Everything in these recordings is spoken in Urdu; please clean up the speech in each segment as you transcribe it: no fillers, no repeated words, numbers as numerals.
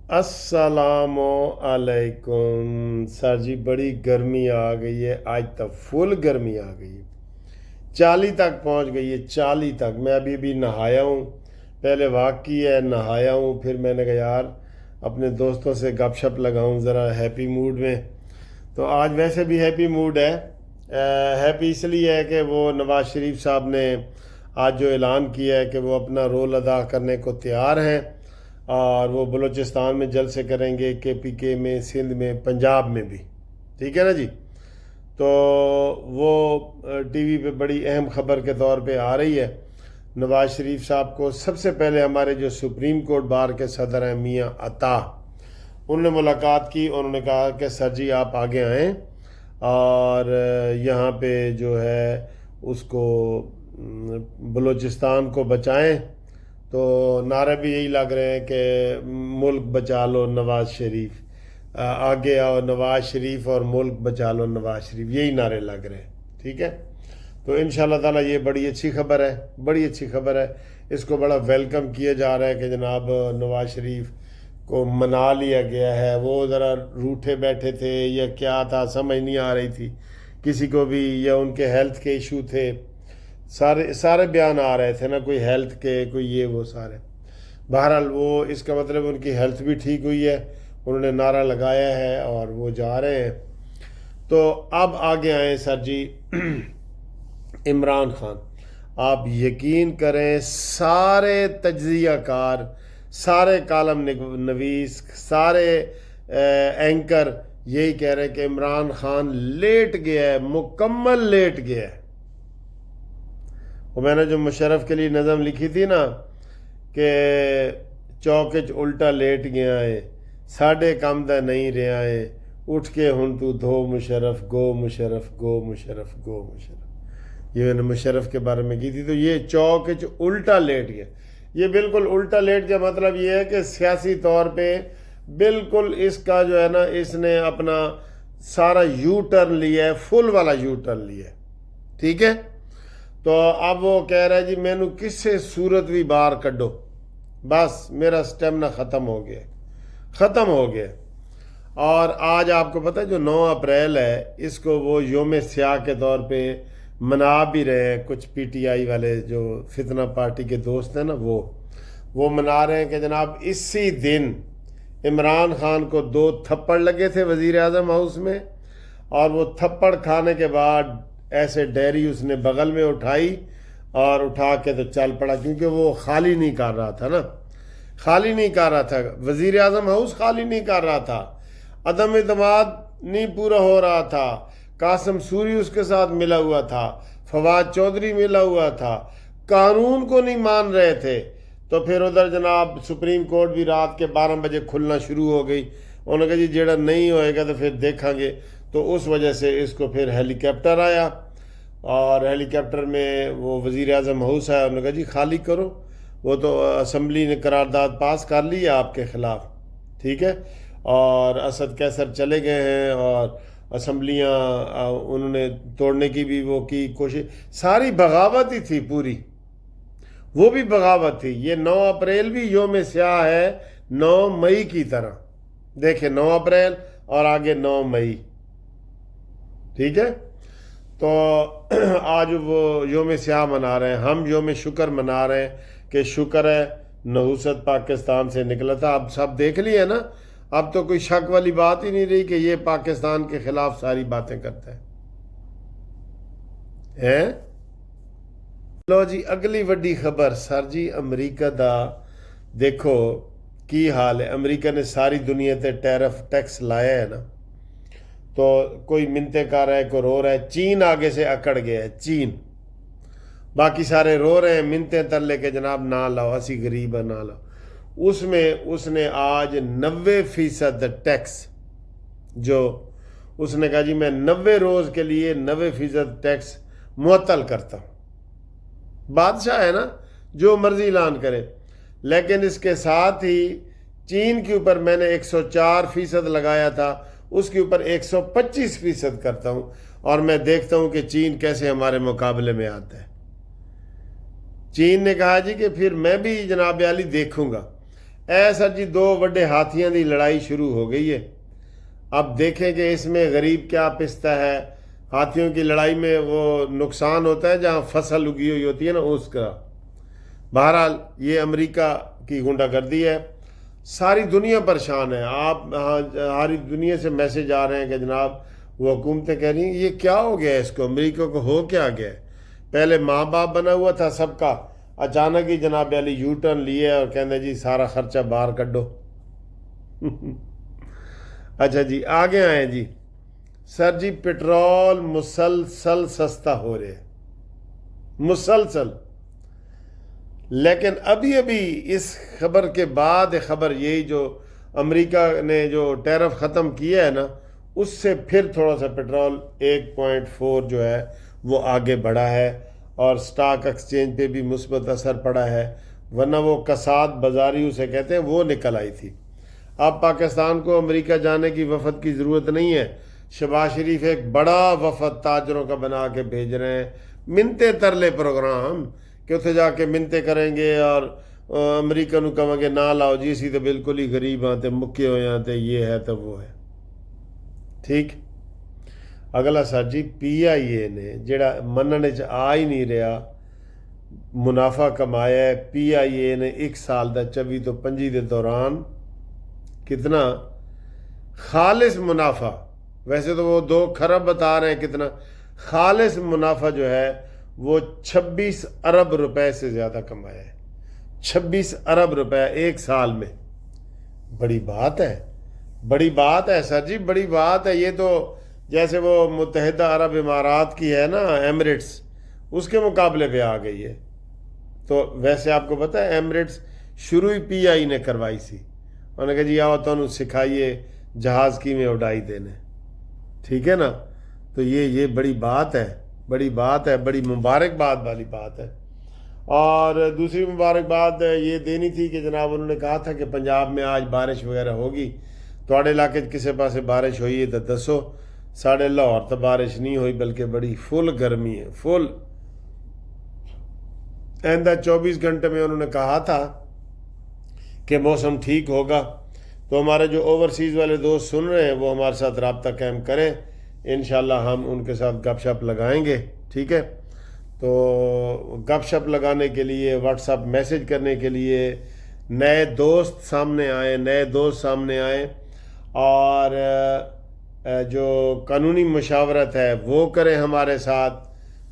السلام علیکم سر جی، بڑی گرمی آ گئی ہے آج تک، فل گرمی آ گئی ہے، 40 تک پہنچ گئی ہے، 40 تک۔ میں ابھی نہایا ہوں، پہلے واک کی ہے، نہایا ہوں، پھر میں نے کہا یار اپنے دوستوں سے گپ شپ لگاؤں ذرا ہیپی موڈ میں۔ تو آج ویسے بھی ہیپی موڈ ہے۔ ہیپی اس لیے ہے کہ وہ نواز شریف صاحب نے آج جو اعلان کیا ہے کہ وہ اپنا رول ادا کرنے کو تیار ہیں، اور وہ بلوچستان میں جلسے کریں گے، کے پی کے میں، سندھ میں، پنجاب میں بھی، ٹھیک ہے نا جی۔ تو وہ ٹی وی پہ بڑی اہم خبر کے طور پہ آ رہی ہے۔ نواز شریف صاحب کو سب سے پہلے ہمارے جو سپریم کورٹ بار کے صدر ہیں میاں عطا، انہوں نے ملاقات کی، انہوں نے کہا کہ سر جی آپ آگے آئیں اور یہاں پہ جو ہے اس کو بلوچستان کو بچائیں۔ تو نعرے بھی یہی لگ رہے ہیں کہ ملک بچا لو نواز شریف، آگے آؤ نواز شریف اور ملک بچا لو نواز شریف، یہی نعرے لگ رہے ہیں، ٹھیک ہے۔ تو انشاءاللہ تعالیٰ یہ بڑی اچھی خبر ہے، بڑی اچھی خبر ہے۔ اس کو بڑا ویلکم کیا جا رہا ہے کہ جناب نواز شریف کو منا لیا گیا ہے۔ وہ ذرا روٹھے بیٹھے تھے یا کیا تھا سمجھ نہیں آ رہی تھی کسی کو بھی، یا ان کے ہیلتھ کے ایشو تھے، سارے بیان آ رہے تھے نا، کوئی ہیلتھ کے، کوئی یہ وہ سارے۔ بہرحال وہ اس کا مطلب ان کی ہیلتھ بھی ٹھیک ہوئی ہے، انہوں نے نعرہ لگایا ہے اور وہ جا رہے ہیں۔ تو اب آگے آئیں سر جی عمران خان۔ آپ یقین کریں سارے تجزیہ کار، سارے کالم نویس، سارے اینکر یہی کہہ رہے ہیں کہ عمران خان لیٹ گیا ہے، مکمل لیٹ گیا ہے۔ وہ میں نے جو مشرف کے لیے نظم لکھی تھی نا کہ چوکچ الٹا لیٹ گیا ہے، ساڈے کم دا نہیں رہا ہے، اٹھ کے ہن تو دھو مشرف، گو مشرف، گو مشرف، گو مشرف، یہ میں نے مشرف کے بارے میں کی تھی۔ تو یہ چوکچ الٹا لیٹ گیا، یہ بالکل الٹا لیٹ گیا، مطلب یہ ہے کہ سیاسی طور پہ بالکل اس کا جو ہے نا، اس نے اپنا سارا یو ٹرن لیا ہے، فل والا یو ٹرن لیا ہے، ٹھیک ہے۔ تو اب وہ کہہ رہا ہے جی مینو کسے صورت بھی باہر کڈو، بس میرا سٹیمنا ختم ہو گیا، ختم ہو گیا۔ اور آج آپ کو پتہ ہے جو 9 اپریل ہے، اس کو وہ یوم سیاہ کے طور پہ منا بھی رہے ہیں، کچھ پی ٹی آئی والے جو فتنہ پارٹی کے دوست ہیں نا، وہ منا رہے ہیں کہ جناب اسی دن عمران خان کو 2 تھپڑ لگے تھے وزیر اعظم ہاؤس میں، اور وہ تھپڑ کھانے کے بعد ایسے ڈیری اس نے بغل میں اٹھائی اور اٹھا کے تو چل پڑا، کیونکہ وہ خالی نہیں کر رہا تھا نا، خالی نہیں کر رہا تھا، وزیر اعظم ہاؤس خالی نہیں کر رہا تھا، عدم اعتماد نہیں پورا ہو رہا تھا، قاسم سوری اس کے ساتھ ملا ہوا تھا، فواد چودھری ملا ہوا تھا، قانون کو نہیں مان رہے تھے۔ تو پھر ادھر جناب سپریم کورٹ بھی رات کے 12 بجے کھلنا شروع ہو گئی، انہوں نے کہا جی جیڑا نہیں ہوئے گا تو پھر دیکھیں گے۔ تو اس وجہ سے اس کو پھر ہیلی کاپٹر آیا، اور ہیلی کاپٹر میں وہ وزیر اعظم ہاؤس آیا، انہوں نے کہا جی خالی کرو، وہ تو اسمبلی نے قرارداد پاس کر لی ہے آپ کے خلاف، ٹھیک ہے۔ اور اسد کیسر چلے گئے ہیں، اور اسمبلیاں انہوں نے توڑنے کی بھی وہ کی کوشش، ساری بغاوت ہی تھی پوری، وہ بھی بغاوت تھی۔ یہ 9 اپریل بھی یوم سیاہ ہے 9 مئی کی طرح، دیکھیں 9 اپریل اور آگے 9 مئی، ٹھیک ہے۔ تو آج وہ یوم سیاہ منا رہے ہیں، ہم یوم شکر منا رہے ہیں کہ شکر ہے نحوست پاکستان سے نکلا تھا۔ اب سب دیکھ لیے نا، اب تو کوئی شک والی بات ہی نہیں رہی کہ یہ پاکستان کے خلاف ساری باتیں کرتا ہے۔ لو جی اگلی وڈی خبر سر جی، امریکہ دا دیکھو کی حال ہے۔ امریکہ نے ساری دنیا تے ٹیکس لایا ہے نا، تو کوئی منتیں کر رہا ہے، کوئی رو رہا ہے۔ چین آگے سے اکڑ گیا ہے، چین، باقی سارے رو رہے ہیں منتیں ترلے کے جناب نہ لاؤ، اسی غریب ہیں نہ لاؤ۔ اس میں اس نے آج 90% ٹیکس، جو اس نے کہا جی میں 90 روز کے لیے 90% ٹیکس معطل کرتا ہوں۔ بادشاہ ہے نا، جو مرضی اعلان کرے، لیکن اس کے ساتھ ہی چین کے اوپر میں نے 104% لگایا تھا، اس کے اوپر 125% کرتا ہوں، اور میں دیکھتا ہوں کہ چین کیسے ہمارے مقابلے میں آتا ہے۔ چین نے کہا جی کہ پھر میں بھی جناب عالی دیکھوں گا، سر جی 2 بڑے ہاتھیاں دی لڑائی شروع ہو گئی ہے. اب دیکھیں کہ اس میں غریب کیا پستا ہے. ہاتھیوں کی لڑائی میں وہ نقصان ہوتا ہے جہاں فصل اگی ہوئی ہوتی ہے نا اس کا. بہرحال یہ امریکہ کی غنڈہ گردی ہے. ساری دنیا پریشان ہے. آپ ساری دنیا سے میسج آ رہے ہیں کہ جناب وہ حکومتیں کہہ رہی ہیں یہ کیا ہو گیا ہے اس کو, امریکہ کو ہو کیا گیا ہے. پہلے ماں باپ بنا ہوا تھا سب کا, اچانک ہی جناب علی یو ٹرن لیے اور کہتے جی سارا خرچہ باہر کڈو. اچھا جی آگے آئیں جی. سر جی پیٹرول مسلسل سستا ہو رہے مسلسل, لیکن ابھی اس خبر کے بعد خبر یہی جو امریکہ نے جو ٹیرف ختم کیا ہے نا اس سے پھر تھوڑا سا پیٹرول 1.4 جو ہے وہ آگے بڑھا ہے اور سٹاک ایکسچینج پہ بھی مثبت اثر پڑا ہے, ورنہ وہ کساد بازاری اسے کہتے ہیں وہ نکل آئی تھی. اب پاکستان کو امریکہ جانے کی وفد کی ضرورت نہیں ہے. شہباز شریف ایک بڑا وفد تاجروں کا بنا کے بھیج رہے ہیں, منتے ترلے پروگرام کہ اتنے جا کے منتے کریں گے اور امریکہ نو کہیں گے نہ لاؤ جی اسی تو بالکل ہی غریب ہاں تے مکے ہوئے ہاں تے یہ ہے تو وہ ہے. ٹھیک. اگلا سر جی پی آئی اے نے جڑا مننے چ آ ہی نہیں رہا منافع کمایا ہے. پی آئی اے نے 1 سال دا 24 تو 25 دے دوران کتنا خالص منافع, ویسے تو وہ 2 کھرب بتا رہے ہیں کتنا خالص منافع جو ہے وہ 26 ارب روپے سے زیادہ کمایا ہے. 26 ارب روپے 1 سال میں. بڑی بات ہے, بڑی بات ہے سر جی, بڑی بات ہے. یہ تو جیسے وہ متحدہ عرب امارات کی ہے نا ایمریٹس, اس کے مقابلے پہ آ گئی ہے. تو ویسے آپ کو پتہ ہے ایمریٹس شروع ہی پی آئی نے کروائی سی. انہوں نے کہا جی آؤ تو انہوں سکھائیے جہاز کی میں اڑائی دینے. ٹھیک ہے نا. تو یہ بڑی بات ہے, بڑی بات ہے, بڑی مبارکباد والی بات ہے. اور دوسری مبارکباد یہ دینی تھی کہ جناب انہوں نے کہا تھا کہ پنجاب میں آج بارش وغیرہ ہوگی. تھوڑے علاقے کسی پاسے بارش ہوئی ہے تو دسو. ساڑھے لاہور تو بارش نہیں ہوئی بلکہ بڑی فل گرمی ہے, فل. آئندہ 24 گھنٹے میں انہوں نے کہا تھا کہ موسم ٹھیک ہوگا. تو ہمارے جو اوورسیز والے دوست سن رہے ہیں وہ ہمارے ساتھ رابطہ قائم کریں, انشاءاللہ ہم ان کے ساتھ گپ شپ لگائیں گے. ٹھیک ہے. تو گپ شپ لگانے کے لیے واٹس ایپ میسج کرنے کے لیے نئے دوست سامنے آئیں اور جو قانونی مشاورت ہے وہ کریں ہمارے ساتھ.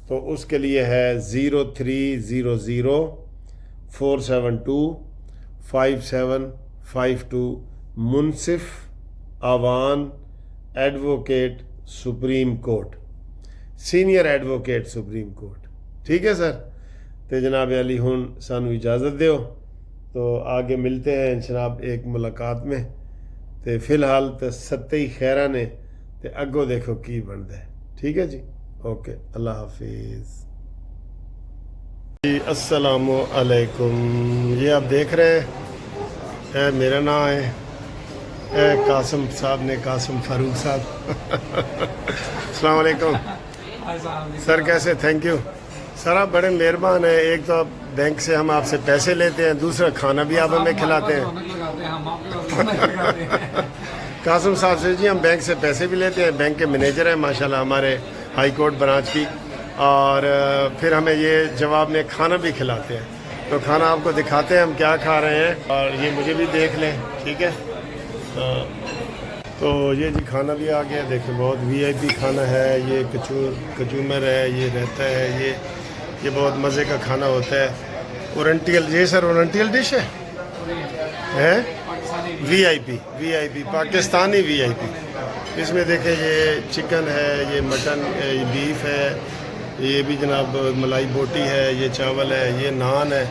تو اس کے لیے ہے 0300472572 Munsif Awan advocate supreme court, senior advocate supreme court. ٹھیک ہے سر. تو جناب علی ہن سانو اجازت دیو, تو آگے ملتے ہیں جناب ایک ملاقات میں. تو فی الحال تو ستے ہی خیرہ نے تو اگوں دیکھو کی بنتا ہے. ٹھیک ہے جی, اوکے, اللہ حافظ. جی السلام علیکم. یہ آپ دیکھ رہے ہیں میرا نام ہے قاسم صاحب نے, قاسم فاروق صاحب. السلام علیکم سر, کیسے؟ تھینک یو سر, آپ بڑے مہربان ہیں. ایک تو بینک سے ہم آپ سے پیسے لیتے ہیں, دوسرا کھانا بھی آپ ہمیں کھلاتے ہیں. قاسم صاحب سے جی ہم بینک سے پیسے بھی لیتے ہیں, بینک کے مینیجر ہیں ماشاءاللہ ہمارے ہائی کورٹ برانچ کی, اور پھر ہمیں یہ جواب میں کھانا بھی کھلاتے ہیں. تو کھانا آپ کو دکھاتے ہیں ہم کیا کھا رہے ہیں, اور یہ مجھے بھی دیکھ لیں. ٹھیک ہے. تو یہ جی کھانا بھی آ گیا, دیکھیں بہت وی آئی پی کھانا ہے. یہ کچومر ہے, یہ رہتا ہے, یہ بہت مزے کا کھانا ہوتا ہے. اورنٹیل, یہ سر اورنٹیل ڈش ہے وی آئی پی پاکستانی وی آئی پی. اس میں دیکھیں یہ چکن ہے, یہ مٹن, یہ بیف ہے, یہ بھی جناب ملائی بوٹی ہے, یہ چاول ہے, یہ نان ہے.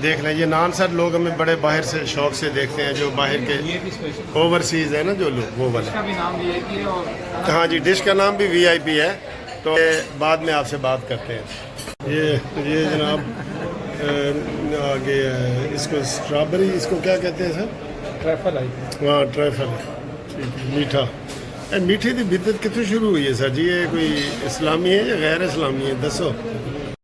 دیکھ لیں یہ نان سر لوگ ہمیں بڑے باہر سے شوق سے دیکھتے ہیں, جو باہر کے اوورسیز ہے نا جو لوگ وہ والے. ہاں جی ڈش کا نام بھی وی آئی پی ہے. تو بعد میں آپ سے بات کرتے ہیں. یہ جناب آگے اس کو اسٹرابری, اس کو کیا کہتے ہیں سر؟ ٹریفل ہے. ہاں ٹریفل ہے. ٹھیک ہے. میٹھا, میٹھے کی بدت کتوں شروع ہوئی ہے سر جی؟ یہ کوئی اسلامی ہے یا غیر اسلامی ہے؟ دسو.